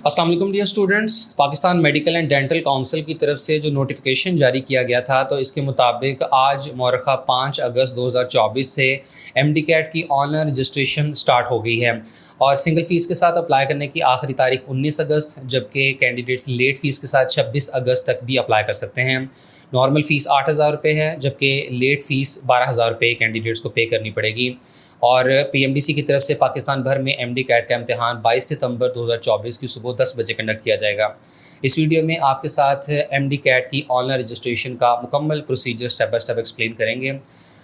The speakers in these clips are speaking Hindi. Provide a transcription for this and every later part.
अस्सलाम वालेकुम dear students. Pakistan Medical and Dental Council की तरफ से जो नोटिफिकेशन जारी किया गया था, तो इसके मुताबिक आज मौरखा 5 अगस्त 2024 से एमडी कैट की ऑनलाइन रजिस्ट्रेशन स्टार्ट हो गई है और सिंगल फ़ीस के साथ अप्लाई करने की आखिरी तारीख 19 अगस्त, जबकि कैंडिडेट्स लेट फ़ीस के साथ 26 अगस्त तक भी अप्लाई कर सकते हैं। नॉर्मल फ़ीस 8,000 रुपये है, जबकि लेट फ़ीस 12,000 रुपये कैंडिडेट्स को पे करनी पड़ेगी। और पीएमडीसी की तरफ से पाकिस्तान भर में एमडी कैट का इम्तिहान 22 सितंबर 2024 की सुबह 10 बजे कंडक्ट किया जाएगा। इस वीडियो में आपके साथ एमडी कैट की ऑनलाइन रजिस्ट्रेशन का मुकम्मल procedure step by step explain करेंगे।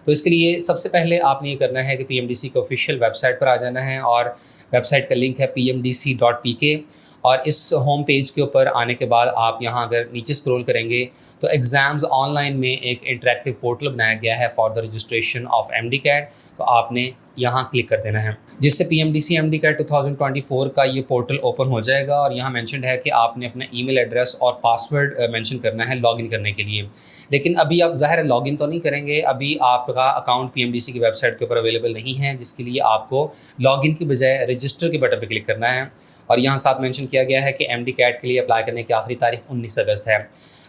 तो इसके लिए सबसे पहले आपने ये करना है कि पीएमडीसी के ऑफिशियल वेबसाइट पर आ जाना है और वेबसाइट का लिंक है pmdc.pk। और इस होम पेज के ऊपर आने के बाद आप यहाँ अगर नीचे स्क्रॉल करेंगे तो एग्ज़ाम्स ऑनलाइन में एक इंटरेक्टिव पोर्टल बनाया गया है for the registration of MD CAT. तो आपने यहाँ क्लिक कर देना है, जिससे पीएमडीसी एमडी कैट 2024 का ये पोर्टल ओपन हो जाएगा। और यहाँ मेंशन्ड है कि आपने अपना ईमेल एड्रेस और पासवर्ड मेंशन करना है लॉगिन करने के लिए। लेकिन अभी आप ज़ाहिर है लॉगिन तो नहीं करेंगे, अभी आपका अकाउंट पीएमडीसी की वेबसाइट के ऊपर अवेलेबल नहीं है, जिसके लिए आपको लॉगिन की बजाय रजिस्टर के बटन पर क्लिक करना है। और यहाँ साथ मेंशन किया गया है कि एमडी कैट के लिए अप्लाई करने की आखिरी तारीख 19 अगस्त है।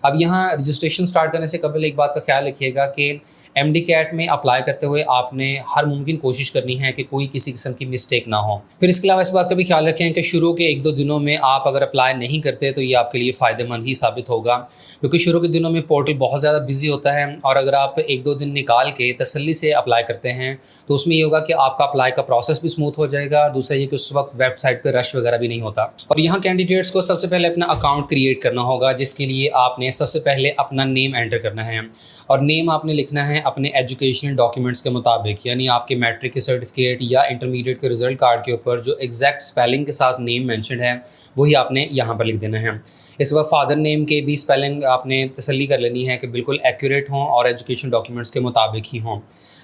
अब यहाँ रजिस्ट्रेशन स्टार्ट करने से कबल एक बात का ख्याल रखिएगा कि एमडी कैट में अप्लाई करते हुए आपने हर मुमकिन कोशिश करनी है कि कोई किसी किस्म की मिस्टेक ना हो। फिर इसके अलावा इस बात का भी ख्याल रखें कि शुरू के 1-2 दिनों में आप अगर अप्लाई नहीं करते तो ये आपके लिए फ़ायदेमंद ही साबित होगा, क्योंकि शुरू के दिनों में पोर्टल बहुत ज़्यादा बिजी होता है। और अगर आप 1-2 दिन निकाल के तसल्ली से अप्लाई करते हैं तो उसमें ये होगा कि आपका अप्लाई का प्रोसेस भी स्मूथ हो जाएगा। दूसरा ये कि उस वक्त वेबसाइट पर रश वगैरह भी नहीं होता। और यहाँ कैंडिडेट्स को सबसे पहले अपना अकाउंट क्रिएट करना होगा, जिसके लिए आपने सबसे पहले अपना नेम एंटर करना है। और नेम आपने लिखना है अपने एजुकेशनल डॉक्यूमेंट्स के मुताबिक, यानी आपके मैट्रिक के सर्टिफिकेट या इंटरमीडिएट के रिजल्ट कार्ड के ऊपर जो एग्जैक्ट स्पेलिंग के साथ नेम मेंशन है वही आपने यहाँ पर लिख देना है। इसके बाद फादर नेम के भी स्पेलिंग आपने तसल्ली कर लेनी है कि बिल्कुल एक्यूरेट हों और एजुकेशन डॉक्यूमेंट्स के मुताबिक ही हों।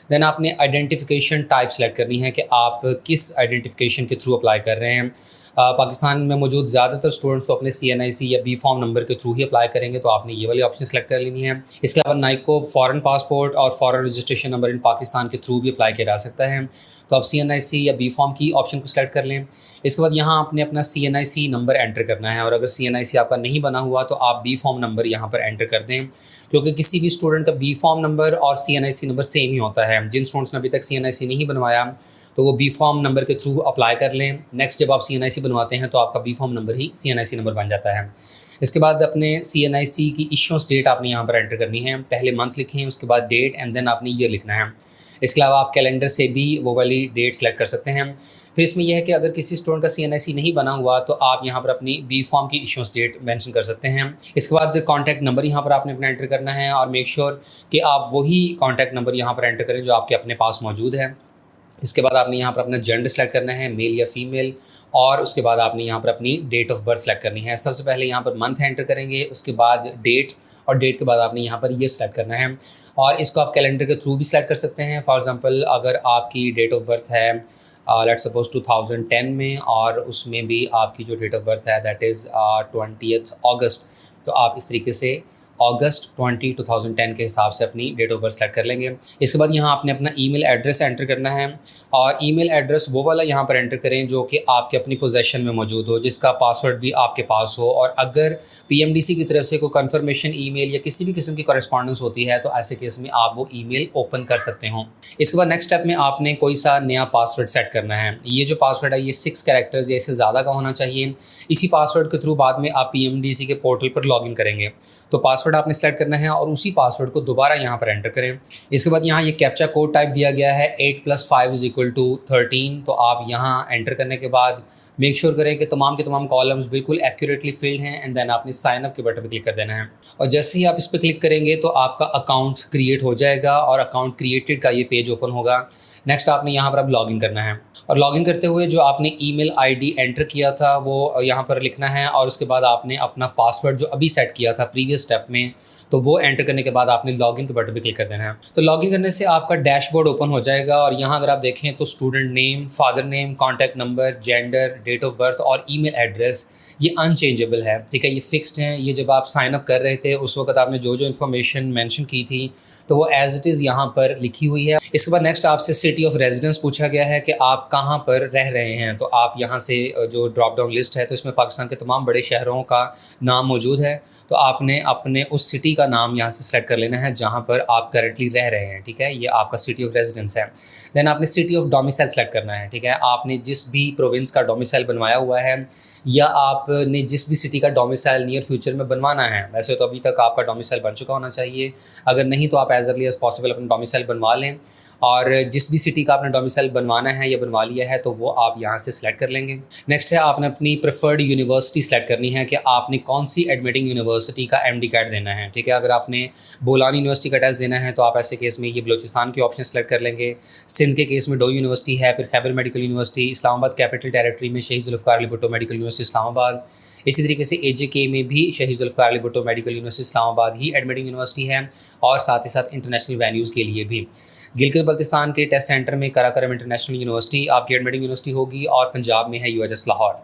देन आपने आइडेंटिफिकेशन टाइप सेलेक्ट करनी है कि आप किस आइडेंटिफिकेशन के थ्रू अप्लाई कर रहे हैं। पाकिस्तान में मौजूद ज़्यादातर स्टूडेंट्स तो अपने CNIC या बी फॉर्म नंबर के थ्रू ही अप्लाई करेंगे, तो आपने ये वाली ऑप्शन सेलेक्ट कर लेनी है। इसके अलावा नाइकोप फॉरेन पासपोर्ट और foreign registration number in Pakistan के थ्रू भी अप्लाई किया जा सकता है, तो आप CNIC या बी फॉर्म की ऑप्शन को सेलेक्ट कर लें। इसके बाद यहाँ आपने अपना CNIC नंबर एंटर करना है, और अगर CNIC आपका नहीं बना हुआ तो आप बी फॉर्म नंबर यहाँ पर एंटर कर दें, क्योंकि किसी भी स्टूडेंट का बी फॉर्म नंबर और CNIC नंबर सेम ही होता है। जिन स्टूडेंट्स ने अभी तक CNIC नहीं बनवाया तो वो बी फॉर्म नंबर के थ्रू अप्लाई कर लें। नेक्स्ट जब आप CNIC बनवाते हैं तो आपका बी फॉर्म नंबर ही CNIC नंबर बन जाता है। इसके बाद अपने CNIC की इश्यूएंस डेट आपने यहाँ पर एंटर करनी है। पहले मंथ लिखें, उसके बाद डेट एंड देन आपने ईयर लिखना है। इसके अलावा आप कैलेंडर से भी वो वाली डेट सेलेक्ट कर सकते हैं। फिर इसमें यह है कि अगर किसी स्टूडेंट का CNIC नहीं बना हुआ तो आप यहाँ पर अपनी बी फॉर्म की इश्यूएंस डेट मेंशन कर सकते हैं। इसके बाद कॉन्टैक्ट नंबर यहाँ पर आपने अपना एंटर करना है, और मेक श्योर कि आप वही कॉन्टैक्ट नंबर यहाँ पर एंटर करें जो आपके अपने पास मौजूद है। इसके बाद आपने यहाँ पर अपना जेंडर सेलेक्ट करना है, मेल या फीमेल, और उसके बाद आपने यहाँ पर अपनी डेट ऑफ बर्थ सेलेक्ट करनी है। सबसे पहले यहाँ पर मंथ एंटर करेंगे, उसके बाद डेट, और डेट के बाद आपने यहाँ पर ये सेलेक्ट करना है। और इसको आप कैलेंडर के थ्रू भी सेलेक्ट कर सकते हैं। फॉर एग्जांपल अगर आपकी डेट ऑफ बर्थ है लेट्स सपोज 2010 में, और उसमें भी आपकी जो डेट ऑफ बर्थ है दैट इज़ 20 अगस्त, तो आप इस तरीके से अगस्त 2010 के हिसाब से अपनी डेट ऑफ बर्थ सेलेक्ट कर लेंगे। इसके बाद यहाँ आपने अपना ईमेल एड्रेस एंटर करना है, और ईमेल एड्रेस वो वाला यहाँ पर एंटर करें जो कि आपके अपनी पोजेशन में मौजूद हो, जिसका पासवर्ड भी आपके पास हो। और अगर पीएमडीसी की तरफ से कोई कंफर्मेशन ईमेल या किसी भी किस्म की कॉरेस्पॉन्डेंस होती है तो ऐसे केस में आप वो ईमेल ओपन कर सकते हो। इसके बाद नेक्स्ट स्टेप में आपने कोई सा नया पासवर्ड सेट करना है। ये जो पासवर्ड है ये 6 कैरेक्टर्स या इससे ज़्यादा का होना चाहिए। इसी पासवर्ड के थ्रू बाद में आप पीएमडीसी के पोर्टल पर लॉगिन करेंगे, तो पासवर्ड आपने सेलेक्ट करना है और उसी पासवर्ड को दोबारा यहाँ पर एंटर करें। इसके बाद यहाँ ये कैप्चा कोड टाइप दिया गया है 8 + 5 = 13, तो आप यहाँ एंटर करने के बाद मेक श्योर करें कि तमाम के तमाम कॉलम्स बिल्कुल एक्यूरेटली फिल्ड हैं, एंड देन आपने साइन अप के बटन पर क्लिक कर देना है। और जैसे ही आप इस पर क्लिक करेंगे तो आपका अकाउंट क्रिएट हो जाएगा और अकाउंट क्रिएटेड का ये पेज ओपन होगा। नेक्स्ट आपने यहाँ पर अब लॉगिन करना है, और लॉगिन करते हुए जो आपने ईमेल आईडी एंटर किया था वो यहाँ पर लिखना है, और उसके बाद आपने अपना पासवर्ड जो अभी सेट किया था प्रीवियस स्टेप में, तो वो एंटर करने के बाद आपने लॉगिन के बटन पे क्लिक कर देना है। तो लॉगिन करने से आपका डैशबोर्ड ओपन हो जाएगा, और यहाँ अगर आप देखें तो student name, father name, contact number, gender, date of birth और ईमेल एड्रेस ये अनचेंजेबल है, ठीक है, ये फिक्स्ड हैं। ये जब आप साइन अप कर रहे थे उस वक्त आपने जो जो इन्फॉर्मेशन मेंशन की थी तो वो एज इट इज़ यहाँ पर लिखी हुई है। इसके बाद नेक्स्ट आपसे सिटी ऑफ रेजिडेंस पूछा गया है कि आप कहाँ पर रह रहे हैं। तो आप यहाँ से जो ड्रॉप डाउन लिस्ट है तो इसमें पाकिस्तान के तमाम बड़े शहरों का नाम मौजूद है। तो आपने अपने उस सिटी का नाम यहाँ से सेलेक्ट कर लेना है जहाँ पर आप करंटली रह रहे हैं, ठीक है। ये आपका सिटी ऑफ रेजिडेंस है। देन आपने सिटी ऑफ डोमिसाइल सेलेक्ट करना है, ठीक है। आपने जिस भी प्रोविंस का डोमिसाइल बनवाया हुआ है या आपने जिस भी सिटी का डोमिसाइल नियर फ्यूचर में बनवाना है, वैसे तो अभी तक आपका डोमिसाइल बन चुका होना चाहिए, अगर नहीं तो आप एज अर्ली एज पॉसिबल अपना डोमिसाइल बनवा लें। और जिस भी सिटी का आपने डोमिसाइल बनवाना है या बनवा लिया है तो वो आप यहाँ से सिलेक्ट कर लेंगे। नेक्स्ट है आपने अपनी प्रेफर्ड यूनिवर्सिटी सेलेक्ट करनी है कि आपने कौन सी एडमिटिंग यूनिवर्सिटी का एमडी कैट देना है, ठीक है। अगर आपने बोलान यूनिवर्सिटी का टेस्ट देना है तो आप ऐसे केस में ये बलूचिस्तान के ऑप्शन सेलेक्ट कर लेंगे। सिंध के केस में डो यूनिवर्सिटी है, फिर Khyber medical university, Islamabad capital territory में शहीद जुल्फ़िकार अली भुट्टो मेडिकल यूनिवर्सिटी इस्लामाबाद। इसी तरीके से AJK में भी शहीद जुल्फ़िकार अली भुट्टो मेडिकल यूनिवर्सिटी इस्लामाबाद ही एडमिटिंग यूनिवर्सिटी है, और साथ ही साथ इंटरनेशनल वेन्यूज़ के लिए भी गिलगित बल्तिस्तान के टेस्ट सेंटर में कराकरम इंटरनेशनल यूनिवर्सिटी आपकी एडमिटिंग यूनिवर्सिटी होगी, और पंजाब में है UHS लाहौर।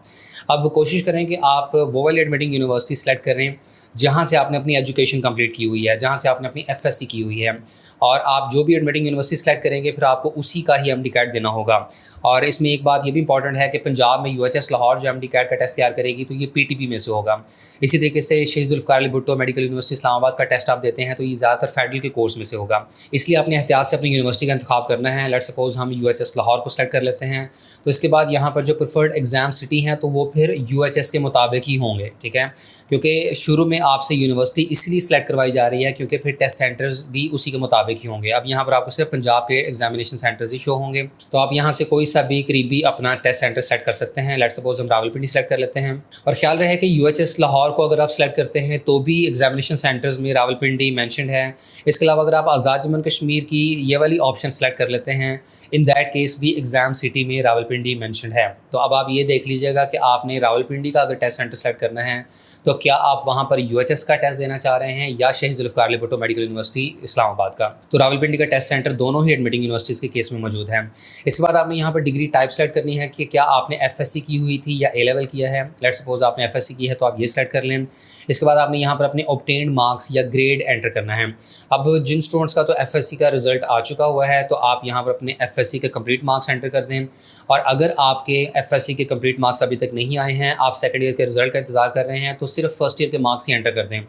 अब कोशिश करें कि आप वो वाली एडमिटिंग यूनिवर्सिटी सेलेक्ट करें जहाँ से आपने अपनी एजुकेशन कंप्लीट की हुई है, जहाँ से आपने अपनी FSC की हुई है, और आप जो भी एडमिटिंग यूनिवर्सिटी सेलेक्ट करेंगे फिर आपको उसी का ही एमडी कैट देना होगा। और इसमें एक बात ये भी इंपॉर्टेंट है कि पंजाब में UHS लाहौर जो एमडी कैट का टेस्ट तैयार करेगी तो ये PTP में से होगा। इसी तरीके से शहीद जुल्फ़िकार अली भुट्टो मेडिकल यूनिवर्सिटी इस्लामाबाद का टेस्ट आप देते हैं तो ये ज़्यादातर फेडरल के कोर्स में से होगा, इसलिए आपने एहतियात से अपनी यूनिवर्सिटी का इंतखाब करना है। लेट्स सपोज हम UHS लाहौर को सेलेक्ट कर लेते हैं, तो इसके बाद यहाँ पर जो प्रेफर्ड एग्जाम सिटी हैं तो वो फिर UHS के मुताबिक ही होंगे, ठीक है। क्योंकि शुरू में आपसे यूनिवर्सिटी इसलिए सेलेक्ट करवाई जा रही है क्योंकि फिर टेस्ट सेंटर्स भी उसी के मुताबिक ही होंगे। अब यहाँ पर आपको सिर्फ पंजाब के एग्जामिनेशन सेंटर्स ही शो होंगे, तो आप यहाँ से कोई सा भी करीबी अपना टेस्ट सेंटर सेलेक्ट कर सकते हैं। लेट्स सपोज हम रावलपिंडी सेलेक्ट कर लेते हैं, और ख्याल रहे कि UHS लाहौर को अगर आप सेलेक्ट करते हैं तो भी एग्जामिनेशन सेंटर्स में रावलपिंडी मैंशनड है। इसके अलावा अगर आप आज़ाद जम्मू कश्मीर की ये वाली ऑप्शन सेलेक्ट कर लेते हैं, इन दैट केस भी एग्जाम सिटी में रावलपिंडी मैंशनड है। तो अब आप ये देख लीजिएगा कि आपने रावलपिंडी का अगर टेस्ट सेंटर सेलेक्ट करना है तो क्या आप वहाँ पर UHS का टेस्ट देना चाह रहे हैं या शहीद जुल्फ़िकार अली भुट्टो मेडिकल यूनिवर्सिटी इस्लामाबाद का। तो रावलपिंडी का टेस्ट सेंटर दोनों ही एडमिटिंग यूनिवर्सिटीज़ के केस में मौजूद है। इसके बाद आपने यहाँ पर डिग्री टाइप सेलेक्ट करनी है कि क्या आपने FSC की हुई थी या A लेवल किया है। लेट्स सपोज आपने FSC की है तो आप ये सेलेक्ट कर लें। इसके बाद आपने यहाँ पर अपने ऑब्टेन्ड मार्क्स या ग्रेड एंटर करना है। अब जिन स्टूडेंट्स का तो FSC का रिजल्ट आ चुका हुआ है तो आप यहाँ पर अपने FSC के कंप्लीट मार्क्स एंटर कर दें, और अगर आपके FSC के कंप्लीट मार्क्स अभी तक नहीं आए हैं, आप सेकंड ईयर के रिजल्ट का इंतजार कर रहे हैं, तो सिर्फ फर्स्ट ईयर के मार्क्स ही एंटर कर दें।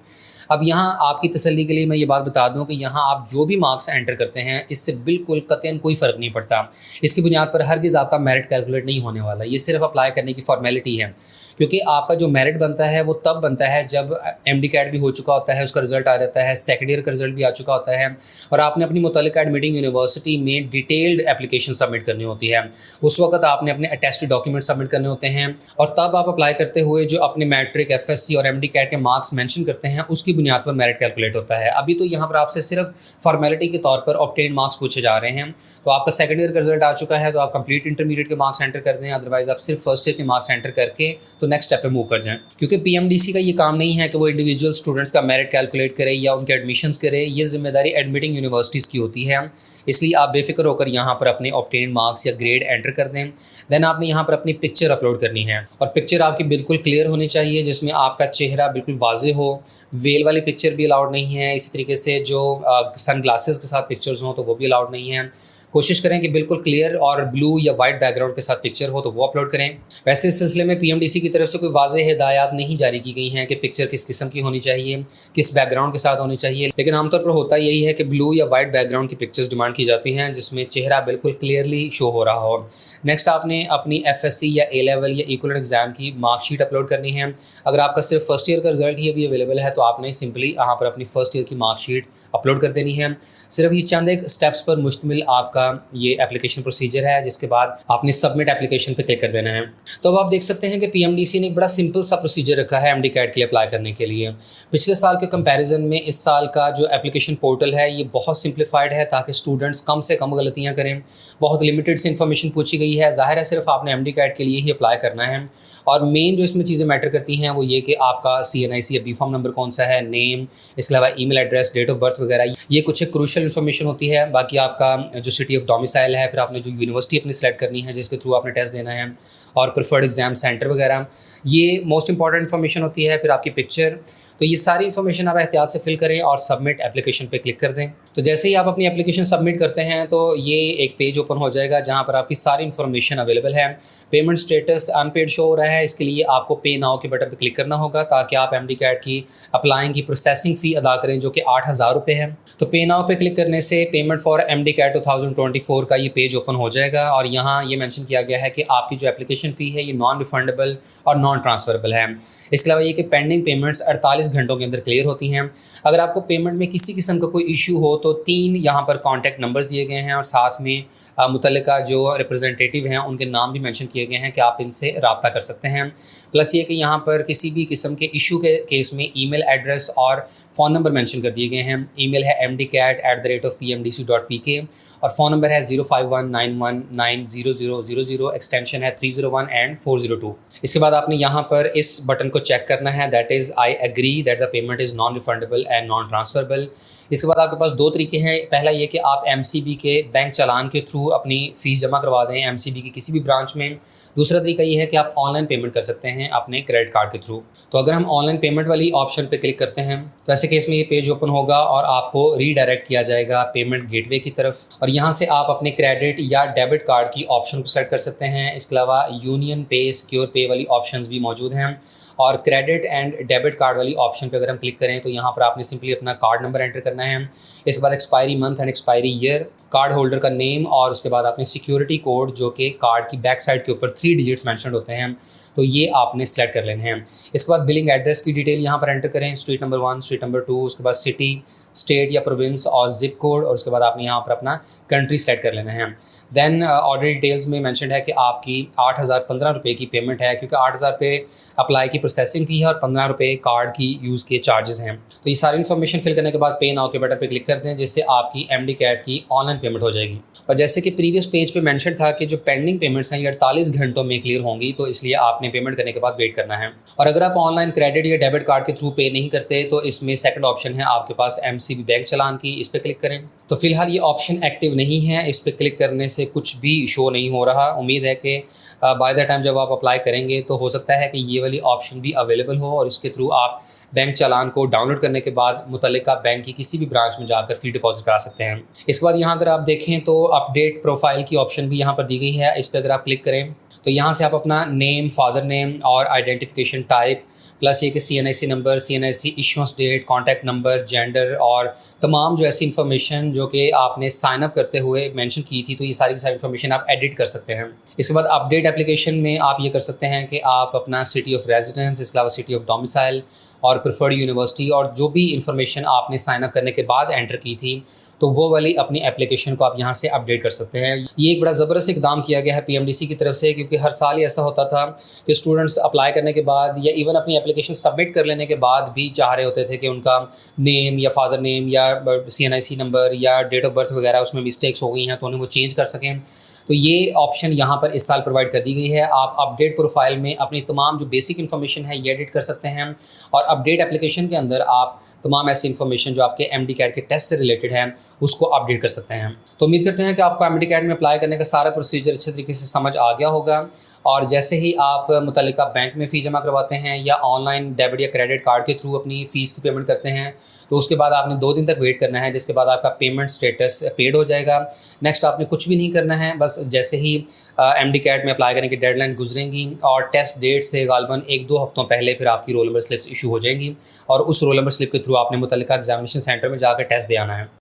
अब यहाँ आपकी तसल्ली के लिए मैं ये बात बता दूं कि यहाँ आप जो भी मार्क्स एंटर करते हैं इससे बिल्कुल कतई कोई फ़र्क नहीं पड़ता। इसकी बुनियाद पर हरगिज़ आपका मेरिट कैलकुलेट नहीं होने वाला, ये सिर्फ अप्लाई करने की फॉर्मेलिटी है। क्योंकि आपका जो मेरिट बनता है वो तब बनता है जब MD कैट भी हो चुका होता है, उसका रिजल्ट आ जाता है, सेकंड ईयर का रिजल्ट भी आ चुका होता है, और आपने अपनी मुतल्लिका एडमिटिंग यूनिवर्सिटी में डिटेल्ड एप्लीकेशन सबमिट करनी होती है। उस वक्त आपने अपने अटेस्टेड डॉक्यूमेंट सबमिट करने होते हैं, और तब आप अप्लाई करते हुए जो अपने मैट्रिक, FSC और MD कैट के मार्क्स मेंशन करते हैं उसकी बुनियाद पर मेरिट कैलकुलेट होता है। अभी तो यहाँ पर आपसे सिर्फ फॉर्मेलिटी के तौर पर ऑब्टेन मार्क्स पूछे जा रहे हैं। तो आपका सेकंड ईयर का रिजल्ट आ चुका है तो आप कंप्लीट इंटरमीडिएट के मार्क्स एंटर कर दें, अदरवाइज आप सिर्फ फर्स्ट ईयर के मार्क्स एंटर करके तो नेक्स्ट स्टेप पे मूव कर जाएं। क्योंकि PMDC का ये काम नहीं है कि वो इंडिविजुअल स्टूडेंट्स का मेरिट कैलकुलेट करे या उनके एडमिशन्स करे, ये जिम्मेदारी एडमिटिंग यूनिवर्सिटीज़ की होती है। इसलिए आप बेफिक्र होकर यहाँ पर अपने ऑब्टेन मार्क्स या ग्रेड एंटर कर दें। देन आपने यहाँ पर अपनी पिक्चर अपलोड करनी है, और पिक्चर आपकी बिल्कुल क्लियर होनी चाहिए जिसमें आपका चेहरा बिल्कुल वाज़ेह हो। वेल वाली पिक्चर भी अलाउड नहीं है, इसी तरीके से जो सन ग्लासेस के साथ पिक्चर्स हों तो वो भी अलाउड नहीं है। कोशिश करें कि बिल्कुल क्लियर और ब्लू या वाइट बैकग्राउंड के साथ पिक्चर हो तो वो अपलोड करें। वैसे इस सिलसिले में PMDC की तरफ से कोई वाज़ेह हिदायत नहीं जारी की गई हैं कि पिक्चर किस किस्म की होनी चाहिए, किस बैकग्राउंड के साथ होनी चाहिए, लेकिन आमतौर पर होता यही है कि ब्लू या वाइट बैकग्राउंड की पिक्चर्स डिमांड की जाती हैं जिसमें चेहरा बिल्कुल क्लियरली शो हो रहा हो। नेक्स्ट आपने अपनी FSC या A लेवल या इक्विवेलेंट एग्जाम की मार्कशीट अपलोड करनी है। अगर आपका सिर्फ फर्स्ट ईयर का रिजल्ट ही अभी अवेलेबल है तो आपने सिंपली यहाँ पर अपनी फर्स्ट ईयर की मार्कशीट अपलोड कर देनी है। सिर्फ ये चंद एक स्टेप्स पर मुश्तमिल आपका ये एप्लीकेशन प्रोसीजर है, जिसके बाद आपने सबमिट एप्लीकेशन पे क्लिक कर देना है। तो अब आप देख सकते हैं कि PMDC ने एक बड़ा सिंपल सा प्रोसीजर रखा है MD कैट के लिए अप्लाई करने के लिए। पिछले साल के कंपैरिजन में इस साल का जो एप्लीकेशन पोर्टल है ये बहुत सिंप्लीफाइड है ताकि स्टूडेंट्स कम से कम गलतियाँ करें। बहुत लिमिटेड से इन्फॉर्मेशन पूछी गई है। ज़ाहिर है सिर्फ आपने MD कैट के लिए ही अप्लाई करना है, और मेन जो इसमें चीज़ें मैटर करती हैं वो ये कि आपका CNIC या B-Pharm नंबर कौन सा है, नेम, इसके अलावा email address, date of birth वगैरह, ये कुछ एक क्रूशल इन्फॉर्मेशन होती है। बाकी आपका जो सिटी ऑफ डोमिसाइल है, फिर आपने जो यूनिवर्सिटी अपनी सेलेक्ट करनी है जिसके थ्रू आपने टेस्ट देना है, और प्रेफर्ड एग्जाम सेंटर वगैरह, ये मोस्ट इंपॉर्टेंट इन्फॉर्मेशन होती है। फिर आपकी पिक्चर, तो ये सारी इन्फॉर्मेशन आप एहतियात से फिल करें और सबमिट एप्लीकेशन पे क्लिक कर दें। तो जैसे ही आप अपनी एप्लीकेशन सबमिट करते हैं तो ये एक पेज ओपन हो जाएगा जहाँ पर आपकी सारी इन्फॉर्मेशन अवेलेबल है। पेमेंट स्टेटस अनपेड शो हो रहा है, इसके लिए आपको पे नाउ के बटन पर क्लिक करना होगा ताकि आप MD-CAT की अप्लाइंग की प्रोसेसिंग फ़ी अदा करें जो कि 8,000 रुपये है। तो पे नाउ पे क्लिक करने से पेमेंट फॉर MD-CAT 2024 का ये पेज ओपन हो जाएगा और यहाँ ये मेंशन किया गया है कि आपकी जो एप्लीकेशन फ़ी है ये नॉन रिफंडेबल और नॉन ट्रांसफरेबल है। इसके अलावा ये कि पेंडिंग पेमेंट्स 48 घंटों के अंदर क्लियर होती हैं। अगर आपको पेमेंट में किसी किस्म का कोई इशू हो तो 3 यहाँ पर कॉन्टैक्ट नंबर्स दिए गए हैं और साथ में मुतल्लिका जो रिप्रेजेंटेटिव हैं उनके नाम भी मेंशन किए गए हैं कि आप इनसे रब्ता कर सकते हैं। प्लस ये कि यहाँ पर किसी भी किस्म के इशू के केस में ईमेल एड्रेस और फ़ोन नंबर मेंशन कर दिए गए हैं। ईमेल है mdcat@pmdc.pk और फ़ोन नंबर है 0519190000, एक्सटेंशन है 301 एंड 402। इसके बाद आपने यहाँ पर इस बटन को चेक करना है, that is I agree that the payment is non refundable and non transferable. इसके बाद आपके पास 2 तरीके हैं। पहला ये कि आप MCB के बैंक चालान के थ्रू अपनी फ़ीस जमा करवा दें MCB की किसी भी ब्रांच में। दूसरा तरीका ये है कि आप ऑनलाइन पेमेंट कर सकते हैं अपने क्रेडिट कार्ड के थ्रू। तो अगर हम ऑनलाइन पेमेंट वाली ऑप्शन पे क्लिक करते हैं तो ऐसे केस में ये पेज ओपन होगा और आपको रीडायरेक्ट किया जाएगा पेमेंट गेटवे की तरफ और यहाँ से आप अपने क्रेडिट या डेबिट कार्ड की ऑप्शन को सेलेक्ट कर सकते हैं। इसके अलावा यूनियन पे, सिक्योर पे वाली ऑप्शंस भी मौजूद हैं और क्रेडिट एंड डेबिट कार्ड वाली ऑप्शन पे अगर हम क्लिक करें तो यहाँ पर आपने सिंपली अपना कार्ड नंबर एंटर करना है। इसके बाद expiry month and expiry year, card holder का नेम और उसके बाद आपने सिक्योरिटी कोड जो कि कार्ड की बैक साइड के ऊपर 3 डिजिट्स मेंशन होते हैं तो ये आपने सेलेक्ट कर लेने हैं। इसके बाद बिलिंग एड्रेस की डिटेल यहाँ पर एंटर करें, स्ट्रीट नंबर 1, स्ट्रीट नंबर 2, उसके बाद सिटी, स्टेट या प्रोविंस और जिप कोड और उसके बाद आपने यहाँ पर अपना कंट्री सेलेक्ट कर लेना है। देन ऑर्डर डिटेल्स में मेंशन है कि आपकी 8,015 रुपये की पेमेंट है क्योंकि 8,000 रुपये अप्लाई की प्रोसेसिंग फ़ी है और 15 रुपये कार्ड की यूज़ के चार्जेस हैं। तो ये सारी इन्फॉर्मेशन फिल करने के बाद पे नाउ के बटन पे क्लिक कर दें जिससे आपकी MD-CAT की ऑनलाइन पेमेंट हो जाएगी। और जैसे कि प्रीवियस पेज पे मेंशन था कि जो पेंडिंग पेमेंट्स हैं ये 48 घंटों में क्लियर होंगी, तो इसलिए आपने पेमेंट करने के बाद वेट करना है। और अगर आप ऑनलाइन क्रेडिट या डेबिट कार्ड के थ्रू पे नहीं करते तो इसमें सेकंड ऑप्शन है आपके पास MCB बैंक चालान की, इस पर क्लिक करें। तो फिलहाल ये ऑप्शन एक्टिव नहीं है, इस पर क्लिक करने से कुछ भी शो नहीं हो रहा। उम्मीद है कि बाय द टाइम जब आप अप्लाई करेंगे तो हो सकता है कि ये वाली ऑप्शन भी अवेलेबल हो और इसके थ्रू आप बैंक चालान को डाउनलोड करने के बाद मुतल्लिका बैंक की किसी भी ब्रांच में जाकर फ़ी डिपॉजिट करा सकते हैं। इसके बाद यहाँ अगर आप देखें तो अपडेट प्रोफाइल की ऑप्शन भी यहाँ पर दी गई है, इस पर अगर आप क्लिक करें तो यहाँ से आप अपना नेम, फादर नेम और आइडेंटिफिकेशन टाइप प्लस ये कि CNIC number, CNIC issuance date, contact number, gender और तमाम जो ऐसी इन्फॉर्मेशन जो कि आपने साइन अप करते हुए मेंशन की थी तो ये सारी की सारी इन्फॉर्मेशन आप एडिट कर सकते हैं। इसके बाद अपडेट एप्लीकेशन में आप ये कर सकते हैं कि आप अपना सिटी ऑफ रेजिडेंस, इसके अलावा सिटी ऑफ डोमिसाइल और प्रेफर्ड यूनिवर्सिटी और जो भी इन्फॉर्मेशन आपने साइन अप करने के बाद एंटर की थी तो वो वाली अपनी एप्लीकेशन को आप यहाँ से अपडेट कर सकते हैं। ये एक बड़ा ज़बरदस्त इकदाम किया गया है PMDC की तरफ से क्योंकि हर साल ही ऐसा होता था कि स्टूडेंट्स अप्लाई करने के बाद या इवन अपनी एप्लीकेशन सबमिट कर लेने के बाद भी चाह रहे होते थे कि उनका नेम या फादर नेम या CNIC नंबर या डेट ऑफ बर्थ वगैरह उसमें मिस्टेक्स हो गई हैं तो उन्हें वो चेंज कर सकें। तो ये ऑप्शन यहाँ पर इस साल प्रोवाइड कर दी गई है। आप अपडेट प्रोफाइल में अपनी तमाम जो बेसिक इन्फॉर्मेशन है ये एडिट कर सकते हैं और अपडेट एप्लीकेशन के अंदर आप तमाम ऐसी इन्फॉर्मेशन जो आपके MD-CAT के टेस्ट से रिलेटेड है उसको अपडेट कर सकते हैं। तो उम्मीद करते हैं कि आपको MD-CAT में अप्लाई करने का सारा प्रोसीजर अच्छे तरीके से समझ आ गया होगा और जैसे ही आप मुतल्लिका बैंक में फ़ीस जमा करवाते हैं या ऑनलाइन डेबिट या क्रेडिट कार्ड के थ्रू अपनी फ़ीस की पेमेंट करते हैं तो उसके बाद आपने 2 दिन तक वेट करना है जिसके बाद आपका पेमेंट स्टेटस पेड हो जाएगा। नेक्स्ट आपने कुछ भी नहीं करना है, बस जैसे ही MD-CAT में अप्लाई करने की डेडलाइन गुजरेंगी और टेस्ट डेट से गालबन 1-2 हफ्तों पहले फिर आपकी रोल नंबर स्लिप्स इशू हो जाएंगी और उस रोल नंबर स्लिप के थ्रू आपने मुतल्लिका एग्जामिनेशन सेंटर में जाकर टेस्ट दे आना है।